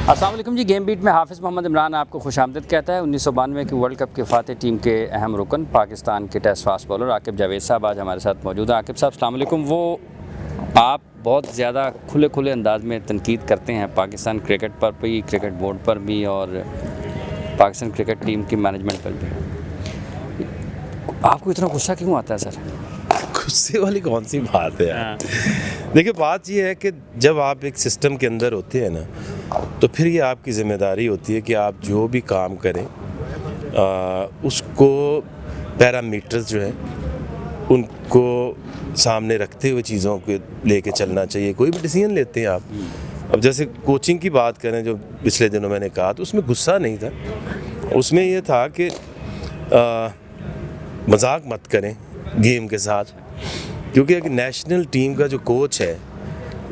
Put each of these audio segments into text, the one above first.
السلام علیکم جی، game bat میں حافظ محمد عمران آپ کو خوش آمدید کہتا ہے۔ 1992 کی ورلڈ کپ کے فاتح ٹیم کے اہم رکن پاکستان کے test fast bowler Aqib Javed صاحب آج ہمارے ساتھ موجود ہیں۔ عاقب صاحب السلام علیکم۔ وہ آپ بہت زیادہ کھلے انداز میں تنقید کرتے ہیں پاکستان کرکٹ پر بھی، کرکٹ بورڈ پر بھی اور پاکستان کرکٹ ٹیم کی مینجمنٹ پر بھی۔ آپ کو اتنا غصہ کیوں آتا ہے سر؟ غصے والی کون سی بات ہے یار؟ دیکھیں، بات یہ ہے کہ جب آپ ایک سسٹم کے اندر ہوتے ہیں نا، تو پھر یہ آپ کی ذمہ داری ہوتی ہے کہ آپ جو بھی کام کریں اس کو پیرامیٹرز جو ہیں ان کو سامنے رکھتے ہوئے چیزوں کو لے کے چلنا چاہیے۔ کوئی بھی ڈیسیژن لیتے ہیں آپ، اب جیسے کوچنگ کی بات کریں جو پچھلے دنوں میں نے کہا، تو اس میں غصہ نہیں تھا، اس میں یہ تھا کہ مذاق مت کریں گیم کے ساتھ، کیونکہ ایک نیشنل ٹیم کا جو کوچ ہے،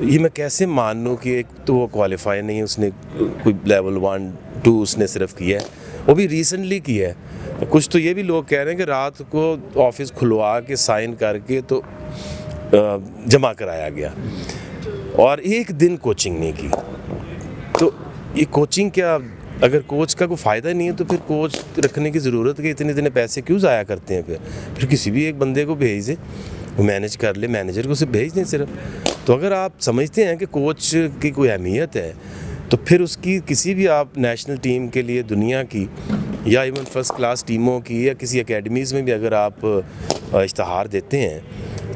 یہ میں کیسے مان لوں کہ ایک تو وہ کوالیفائی نہیں ہے، اس نے کوئی لیول 1 2 اس نے صرف کیا ہے، وہ بھی ریسنٹلی کیا ہے۔ کچھ تو یہ بھی لوگ کہہ رہے ہیں کہ رات کو آفس کھلوا کے سائن کر کے تو جمع کرایا گیا، اور ایک دن کوچنگ نہیں کی۔ تو یہ کوچنگ کیا، اگر کوچ کا کوئی فائدہ نہیں ہے تو پھر کوچ رکھنے کی ضرورت ہے کہ اتنے پیسے کیوں ضائع کرتے ہیں؟ پھر کسی بھی ایک بندے کو بھیج دیں، وہ مینیج کر لے، مینیجر کو صرف بھیج دیں صرف۔ تو اگر آپ سمجھتے ہیں کہ کوچ کی کوئی اہمیت ہے تو پھر اس کی کسی بھی آپ نیشنل ٹیم کے لیے دنیا کی یا ایون فرسٹ کلاس ٹیموں کی یا کسی اکیڈمیز میں بھی اگر آپ اشتہار دیتے ہیں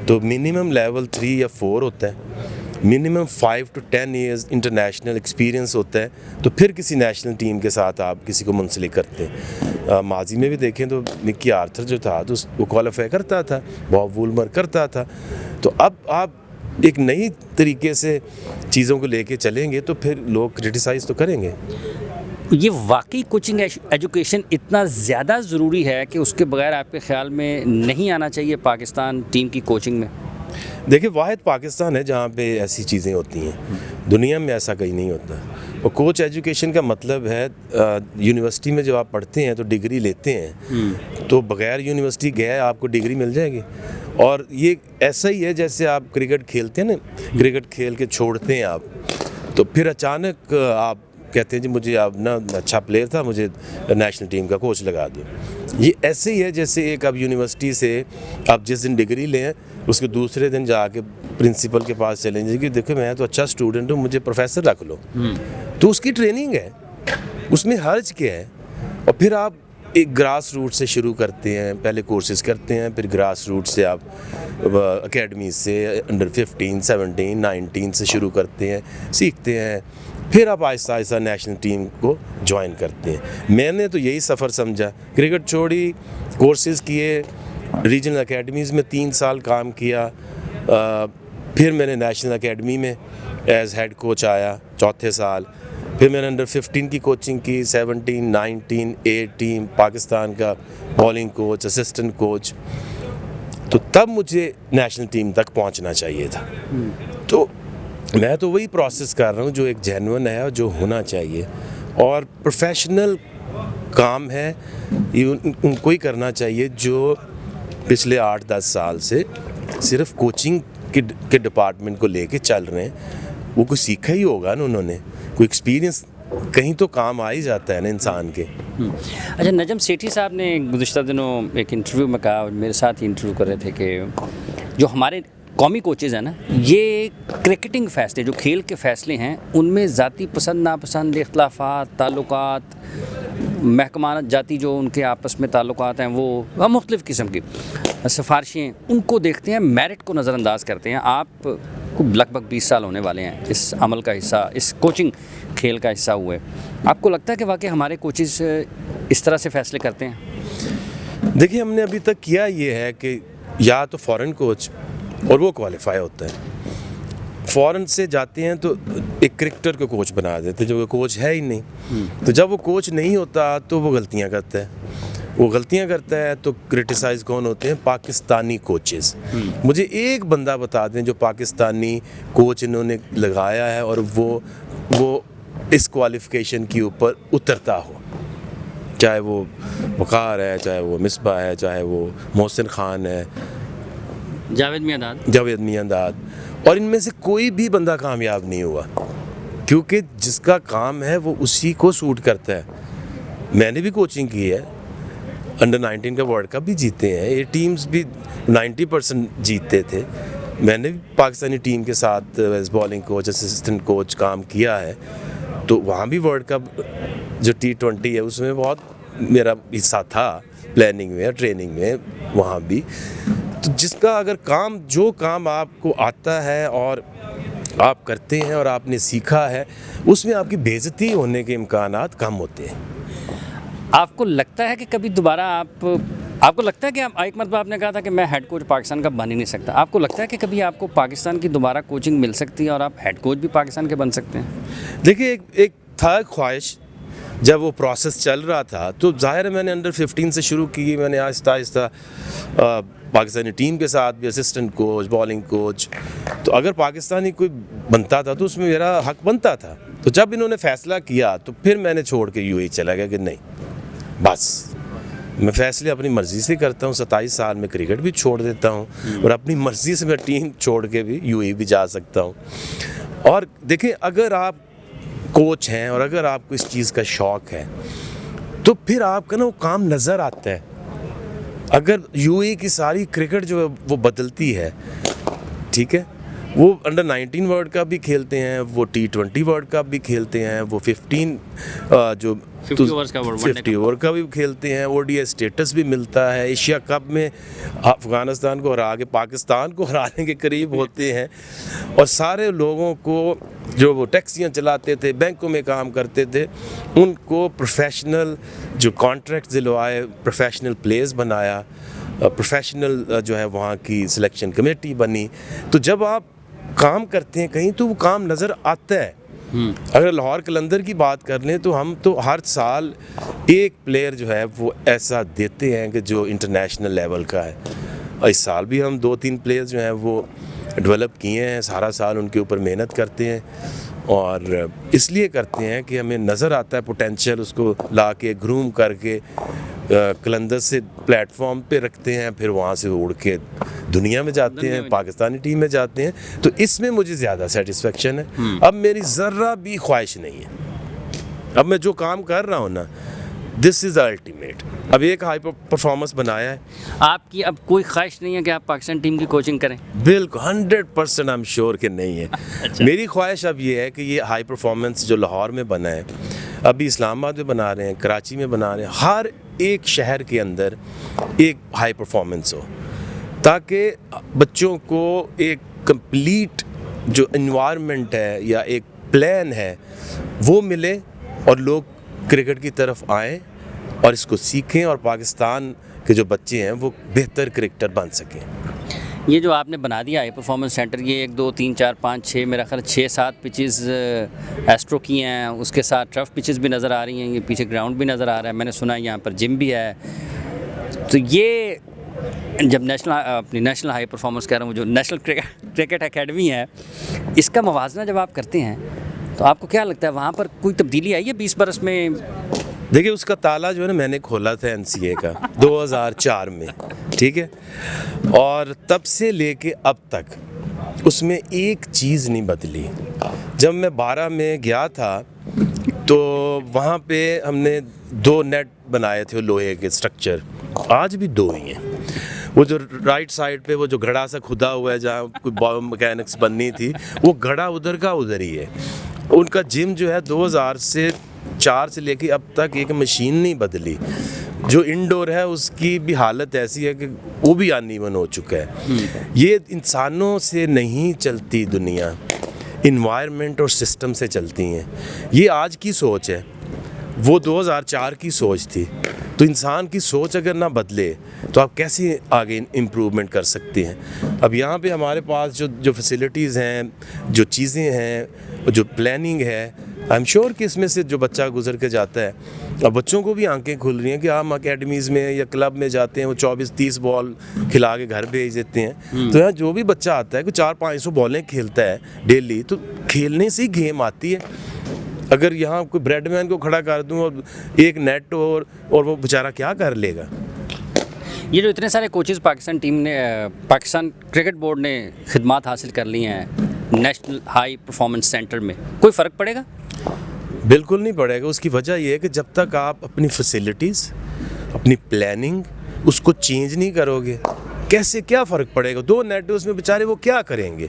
تو منیمم لیول 3 یا 4 ہوتا ہے، minimum 5 to 10 years international experience ہوتا ہے، تو پھر کسی نیشنل ٹیم کے ساتھ آپ کسی کو منسلک کرتے ہیں۔ ماضی میں بھی دیکھیں تو مکی آرتھر جو تھا تو وہ کوالیفائی کرتا تھا، باب وولمر کرتا تھا۔ تو اب آپ ایک نئی طریقے سے چیزوں کو لے کے چلیں گے تو پھر لوگ کرٹیسائز تو کریں گے۔ یہ واقعی کوچنگ ایجوکیشن اتنا زیادہ ضروری ہے کہ اس کے بغیر آپ کے خیال میں نہیں آنا چاہیے پاکستان ٹیم کی کوچنگ میں؟ دیکھیں، واحد پاکستان ہے جہاں پہ ایسی چیزیں ہوتی ہیں، دنیا میں ایسا کہیں نہیں ہوتا۔ اور کوچ ایجوکیشن کا مطلب ہے یونیورسٹی میں جب آپ پڑھتے ہیں تو ڈگری لیتے ہیں، تو بغیر یونیورسٹی گئے آپ کو ڈگری مل جائے گی۔ اور یہ ایسا ہی ہے جیسے آپ کرکٹ کھیلتے ہیں نا، کرکٹ کھیل کے چھوڑتے ہیں آپ، تو پھر اچانک آپ کہتے ہیں جی مجھے اب نا اچھا پلیئر تھا، مجھے نیشنل ٹیم کا کوچ لگا دو۔ یہ ایسے ہی ہے جیسے ایک آپ یونیورسٹی سے آپ جس دن ڈگری لیں اس کے دوسرے دن جا کے پرنسپل کے پاس چلیں جی کہ دیکھو میں تو اچھا اسٹوڈنٹ ہوں، مجھے پروفیسر رکھ لو۔ تو اس کی ٹریننگ ہے، اس میں حرج کیا ہے؟ اور پھر آپ ایک گراس روٹ سے شروع کرتے ہیں، پہلے کورسز کرتے ہیں، پھر گراس روٹ سے آپ اکیڈمی سے انڈر 15 17 19 سے شروع کرتے ہیں، سیکھتے ہیں، پھر آپ آہستہ نیشنل ٹیم کو جوائن کرتے ہیں۔ میں نے تو یہی سفر سمجھا، کرکٹ چھوڑی، کورسز کیے، ریجنل اکیڈمیز میں 3 سال کام کیا، پھر میں نے نیشنل اکیڈمی میں ایز ہیڈ کوچ آیا 4تھے سال، پھر میں نے انڈر 15 کی کوچنگ کی، 17 19 18 پاکستان کا بالنگ کوچ، اسسٹنٹ کوچ، تو تب مجھے نیشنل ٹیم تک پہنچنا چاہیے تھا۔ تو میں تو وہی پروسیس کر رہا ہوں جو ایک جینون ہے اور جو ہونا چاہیے، اور پروفیشنل کام ہے ان کو ہی کرنا چاہیے جو پچھلے 8-10 سال سے صرف کوچنگ کے ڈپارٹمنٹ کو لے کے چل رہے ہیں۔ وہ کوئی سیکھا ہی ہوگا نا، انہوں نے کوئی ایکسپیرینس کہیں تو کام آ ہی جاتا ہے نا انسان کے۔ اچھا، نجم سیٹھی صاحب نے گزشتہ دنوں ایک انٹرویو میں کہا، میرے ساتھ ہی انٹرویو کر رہے تھے، کہ جو ہمارے قومی کوچز ہیں نا، یہ کرکٹنگ فیصلے جو کھیل کے فیصلے ہیں ان میں ذاتی پسند ناپسند، اختلافات، تعلقات، محکمہ جاتی جو ان کے آپس میں تعلقات ہیں وہ مختلف قسم کی سفارشیں، ان کو دیکھتے ہیں، میرٹ کو نظر انداز کرتے ہیں۔ آپ کو لگ بھگ 20 سال ہونے والے ہیں اس عمل کا حصہ، اس کوچنگ کھیل کا حصہ ہوئے، آپ کو لگتا ہے کہ واقعی ہمارے کوچز اس طرح سے فیصلے کرتے ہیں؟ دیکھیے، ہم نے ابھی تک کیا یہ ہے کہ یا تو فورن کوچ، اور وہ کوالیفائی ہوتا ہے، فورن سے جاتے ہیں تو ایک کرکٹر کو کوچ بنا دیتے جو کہ کوچ ہے ہی نہیں، تو جب وہ کوچ نہیں ہوتا تو وہ غلطیاں کرتا ہے، تو کرٹیسائز کون ہوتے ہیں؟ پاکستانی کوچز۔ مجھے ایک بندہ بتا دیں جو پاکستانی کوچ انہوں نے لگایا ہے اور وہ اس کوالیفیکیشن کے اوپر اترتا ہو، چاہے وہ وقار ہے، چاہے وہ مصباح ہے، چاہے وہ محسن خان ہے، جاوید میاں داد، اور ان میں سے کوئی بھی بندہ کامیاب نہیں ہوا۔ کیونکہ جس کا کام ہے وہ اسی کو سوٹ کرتا ہے. میں نے بھی کوچنگ کی ہے, انڈر 19 کا ورلڈ کپ بھی جیتے ہیں, یہ ٹیمز بھی 90% جیتتے تھے. میں نے بھی پاکستانی ٹیم کے ساتھ as bowling coach, assistant coach کام کیا ہے, تو وہاں بھی ورلڈ کپ جو T20 ہے اس میں بہت میرا حصہ تھا, پلاننگ میں, ٹریننگ میں, وہاں بھی. تو جس کا اگر کام, جو کام آپ کو آتا ہے اور آپ کرتے ہیں اور آپ نے سیکھا ہے, اس میں آپ کی بے عزتی ہونے کے امکانات کم ہوتے ہیں. آپ کو لگتا ہے کہ کبھی دوبارہ آپ کو لگتا ہے کہ ایک مرتبہ آپ نے کہا تھا کہ میں ہیڈ کوچ پاکستان کا بن ہی نہیں سکتا, آپ کو لگتا ہے کہ کبھی آپ کو پاکستان کی دوبارہ کوچنگ مل سکتی ہے اور آپ ہیڈ کوچ بھی پاکستان کے بن سکتے ہیں؟ دیکھیے ایک تھا خواہش, جب وہ پروسیس چل رہا تھا تو ظاہر ہے میں نے انڈر 15 سے شروع کی, میں نے آہستہ آہستہ پاکستانی ٹیم کے ساتھ بھی اسسٹنٹ کوچ, بالنگ کوچ, تو اگر پاکستانی کوئی بنتا تھا تو اس میں میرا حق بنتا تھا. تو جب انہوں نے فیصلہ کیا تو پھر میں نے چھوڑ کے UAE چلا گیا کہ نہیں, بس میں فیصلے اپنی مرضی سے کرتا ہوں. 27 سال میں کرکٹ بھی چھوڑ دیتا ہوں اور اپنی مرضی سے میں ٹیم چھوڑ کے بھی UAE بھی جا سکتا ہوں. اور دیکھیں, اگر آپ کوچ ہیں اور اگر آپ کو اس چیز کا شوق ہے تو پھر آپ کا نا وہ کام نظر آتا ہے. اگر UAE کی ساری کرکٹ جو ہے وہ بدلتی ہے, ٹھیک ہے, وہ انڈر 19 ورلڈ کپ بھی کھیلتے ہیں, وہ T20 ورلڈ کپ بھی کھیلتے ہیں, وہ 15 جو 50 اوور کا بھی کھیلتے ہیں, ODI اسٹیٹس بھی ملتا ہے, ایشیا کپ میں افغانستان کو ہرا کے پاکستان کو ہرانے کے قریب ہوتے ہیں. اور سارے لوگوں کو جو وہ ٹیکسیاں چلاتے تھے, بینکوں میں کام کرتے تھے, ان کو پروفیشنل جو کانٹریکٹ دلوائے, پروفیشنل پلیئرز بنایا, پروفیشنل جو ہے وہاں کی سلیکشن کمیٹی بنی. تو جب آپ کام کرتے ہیں کہیں تو وہ کام نظر آتا ہے. اگر لاہور قلندر کی بات کر لیں تو ہم تو ہر سال ایک پلیئر جو ہے وہ ایسا دیتے ہیں کہ جو انٹرنیشنل لیول کا ہے. اس سال بھی ہم 2-3 پلیئر جو ہیں وہ ڈیولپ کیے ہیں, سارا سال ان کے اوپر محنت کرتے ہیں, اور اس لیے کرتے ہیں کہ ہمیں نظر آتا ہے پوٹینشیل, اس کو لا کے گروم کر کے قلندر سے پلیٹ فارم پہ رکھتے ہیں, پھر وہاں سے اڑ کے دنیا میں جاتے ہیں, پاکستانی ٹیم میں جاتے ہیں. تو اس میں مجھے زیادہ سیٹسفیکشن ہے. اب میری ذرہ بھی خواہش نہیں ہے, اب میں جو کام کر رہا ہوں نا, دس از الٹیمیٹ. اب ایک ہائی پرفارمنس بنایا ہے. آپ کی اب کوئی خواہش نہیں ہے کہ آپ پاکستان ٹیم کی کوچنگ کریں؟ بالکل 100% I'm sure کہ نہیں ہے. میری خواہش اب یہ ہے کہ یہ ہائی پرفارمنس جو لاہور میں بنا ہے, ابھی اسلام آباد میں بنا رہے ہیں, کراچی میں بنا رہے ہیں, ہر ایک شہر کے اندر ایک ہائی پرفارمنس ہو, تاکہ بچوں کو ایک کمپلیٹ جو انوائرمنٹ ہے یا ایک پلان ہے وہ ملے, اور لوگ کرکٹ کی طرف آئیں اور اس کو سیکھیں, اور پاکستان کے جو بچے ہیں وہ بہتر کرکٹر بن سکیں. یہ جو آپ نے بنا دیا ہائی پرفارمنس سینٹر, یہ 1 2 3 4 5 6 میرا خیال 6-7 پچز ایسٹرو کی ہیں, اس کے ساتھ ٹرف پچز بھی نظر آ رہی ہیں, یہ پیچھے گراؤنڈ بھی نظر آ رہا ہے, میں نے سنا ہے یہاں پر جم بھی ہے. تو یہ جب اپنی نیشنل ہائی پرفارمنس کہہ رہا ہوں, جو نیشنل کرکٹ اکیڈمی ہے, اس کا موازنہ جب آپ کرتے ہیں تو آپ کو کیا لگتا ہے وہاں پر کوئی تبدیلی آئی ہے 20 برس میں؟ دیکھیے, اس کا تالا جو ہے نا میں نے کھولا تھا NCA کا 2004 میں, ٹھیک ہے, اور تب سے لے کے اب تک اس میں ایک چیز نہیں بدلی. جب میں 12 میں گیا تھا تو وہاں پہ ہم نے 2 نیٹ بنائے تھے لوہے کے اسٹرکچر, آج بھی 2 ہی ہیں. وہ جو رائٹ سائڈ پہ وہ جو گھڑا سا کھدا ہوا ہے جہاں کوئی بایو میکینکس بننی تھی, وہ گھڑا ادھر کا ادھر ہی ہے. ان کا جم جو ہے 2004 سے لے کے اب تک ایک مشین نہیں بدلی. جو انڈور ہے اس کی بھی حالت ایسی ہے کہ وہ بھی ان ایون ہو چکا ہے. یہ انسانوں سے نہیں چلتی دنیا, انوائرمنٹ اور سسٹم سے چلتی ہیں. یہ آج کی سوچ ہے, وہ 2004 کی سوچ تھی. تو انسان کی سوچ اگر نہ بدلے تو آپ کیسے آگے امپروومنٹ کر سکتے ہیں. اب یہاں پہ ہمارے پاس جو فیسلٹیز ہیں, جو چیزیں ہیں, جو پلاننگ ہے, آئی ایم شیور کہ اس میں سے جو بچہ گزر کے جاتا ہے, اب بچوں کو بھی آنکھیں کھل رہی ہیں کہ ہم اکیڈمیز میں یا کلب میں جاتے ہیں, وہ 24-30 بال کھلا کے گھر بھیج دیتے ہیں. تو یہاں جو بھی بچہ آتا ہے کہ 400-500 بالیں کھیلتا ہے ڈیلی, تو کھیلنے سے ہی گیم آتی ہے. اگر یہاں کوئی بریڈ مین کو کھڑا کر دوں اور ایک نیٹ اور وہ بیچارہ کیا کر لے گا؟ یہ جو اتنے سارے کوچز پاکستان ٹیم نے پاکستان کرکٹ بورڈ نے خدمات حاصل کر لی ہیں نیشنل ہائی پرفارمنس سینٹر میں، کوئی فرق پڑے گا؟ بالکل نہیں پڑے گا. اس کی وجہ یہ ہے کہ جب تک آپ اپنی فیسلٹیز، اپنی پلاننگ اس کو چینج نہیں کرو گے، کیسے کیا فرق پڑے گا؟ 2 نیٹورز میں بیچارے وہ کیا کریں گے؟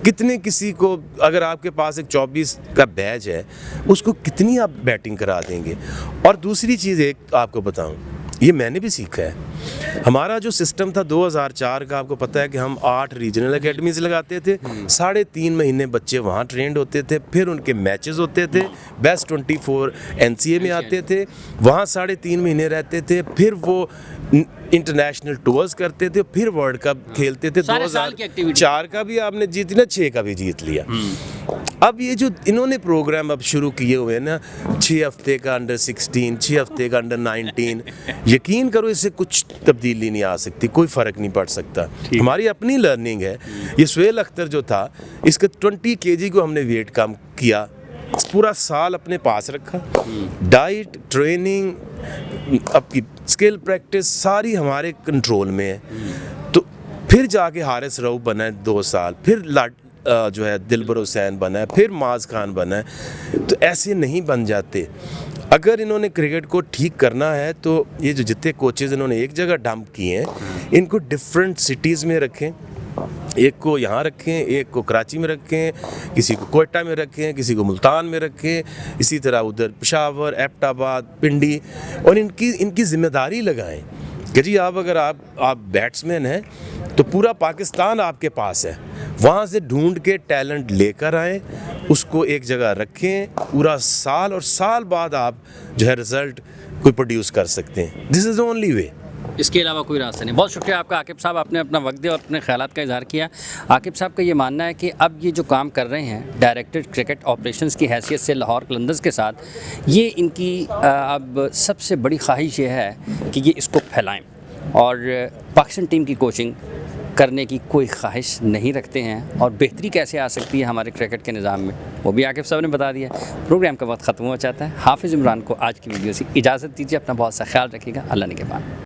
کتنے کسی کو اگر آپ کے پاس ایک 24 کا بیچ ہے اس کو کتنی آپ بیٹنگ کرا دیں گے؟ اور دوسری چیز ایک آپ کو بتاؤں، یہ میں نے بھی سیکھا ہے. ہمارا جو سسٹم تھا 2004 کا، آپ کو پتہ ہے کہ ہم 8 ریجنل اکیڈمیز لگاتے تھے، 3.5 مہینے بچے وہاں ٹرینڈ ہوتے تھے، پھر ان کے میچز ہوتے تھے، بیسٹ 24 NCA میں آتے تھے، وہاں 3.5 مہینے رہتے تھے، پھر وہ انٹرنیشنل ٹورز کرتے تھے، پھر ورلڈ کپ کھیلتے تھے. 2004 کا بھی آپ نے جیت لیا، 6 کا بھی جیت لیا. اب یہ جو انہوں نے پروگرام اب شروع کیے ہوئے ہیں نا، 6 ہفتے کا انڈر 16، 6 ہفتے کا انڈر 19، یقین کرو اس سے کچھ تبدیلی نہیں آ سکتی، کوئی فرق نہیں پڑ سکتا. ہماری اپنی لرننگ ہے. یہ سہیل اختر جو تھا، اس کا 20 kg کو ہم نے ویٹ کم کیا، پورا سال اپنے پاس رکھا، ڈائٹ، ٹریننگ، اب کی اسکل پریکٹس ساری ہمارے کنٹرول میں ہے. تو پھر جا کے حارث رؤف بنا ہے 2 سال، پھر جو ہے دلبر حسین بنا ہے، پھر معاذ خان بنا ہے. تو ایسے نہیں بن جاتے. اگر انہوں نے کرکٹ کو ٹھیک کرنا ہے تو یہ جو جتنے کوچز انہوں نے ایک جگہ ڈمپ کیے ہیں، ان کو ڈفرینٹ سٹیز میں رکھیں. ایک کو یہاں رکھیں، ایک کو کراچی میں رکھیں، کسی کو کوئٹہ میں رکھیں، کسی کو ملتان میں رکھیں، اسی طرح ادھر پشاور، ایبٹ آباد، پنڈی، اور ان کی ذمہ داری لگائیں کہ جی اگر آپ بیٹسمین ہیں تو پورا پاکستان آپ کے پاس ہے، وہاں سے ڈھونڈ کے ٹیلنٹ لے کر آئیں، اس کو ایک جگہ رکھیں پورا سال، اور سال بعد آپ جو ہے رزلٹ کوئی پروڈیوس کر سکتے ہیں. دس از دا اونلی وے. اس کے علاوہ کوئی راستہ نہیں. بہت شکریہ آپ کا عاقب صاحب، آپ نے اپنا وقت دیا اور اپنے خیالات کا اظہار کیا. عاقب صاحب کا یہ ماننا ہے کہ اب یہ جو کام کر رہے ہیں ڈائریکٹر کرکٹ آپریشنز کی حیثیت سے لاہور قلندرز کے ساتھ، یہ ان کی اب سب سے بڑی خواہش یہ ہے کہ یہ اس کو پھیلائیں، اور پاکستان ٹیم کی کوچنگ کرنے کی کوئی خواہش نہیں رکھتے ہیں، اور بہتری کیسے آ سکتی ہے ہمارے کرکٹ کے نظام میں وہ بھی عاقب صاحب نے بتا دیا. پروگرام کا وقت ختم ہو جاتا ہے. حافظ عمران کو آج کی ویڈیو سے اجازت دیجیے. اپنا بہت سا خیال رکھیے گا. اللہ نگہبان.